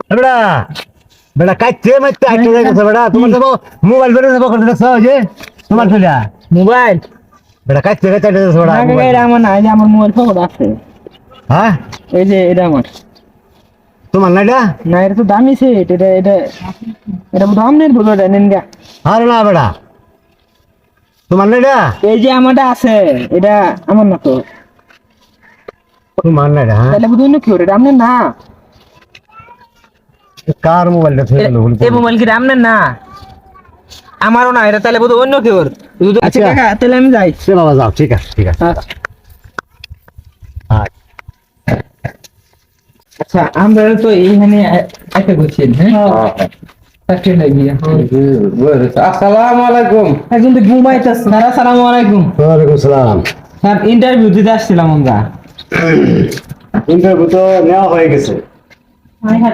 বেটা বেটা কাইতে মাইতে আইতে যাইতেছে বেটা তোমার দেবো মোবাইল বেরে দেবো করে দেখছো যে তোমার চলিয়া মোবাইল বেটা কাইতে কাইতে আইতে যাইতেছে বেটা না কাকা এটা আমার না এই যে আমার মোবাইল ফোন আছে হ্যাঁ এই যে এটা আমার তোমার না এটা না এটা তো দামি সেট এটা এটা এটা দাম নেই বলো এটা নেন গা আরে না বেটা তোমার না এটা এই যে আমারটা আছে এটা আমার না তো তোমার না এটা হ্যাঁ তাহলে বুঝুন না কি ওরে আপনার না কার মোবাইলটা থেকে গেল এই মোবাইল কি আপনার না আমারও না এটা তাহলে বুঝুন অন্য কেউ আচ্ছা আচ্ছা। কাকা তাহলে আমি যাই সে বাবা যাও ঠিক আছে ঠিক আছে আচ্ছা আমরা তো এইখানে একটা করছেন হ্যাঁ আসসালামু আলাইকুম। একজন তো ঘুমাইতেছে স্যার আসসালামু আলাইকুম ওয়ালাইকুম সালাম স্যার ইন্টারভিউ দিতে আসছিলাম আমরা ইন্টারভিউ তো নেওয়া হয়ে গেছে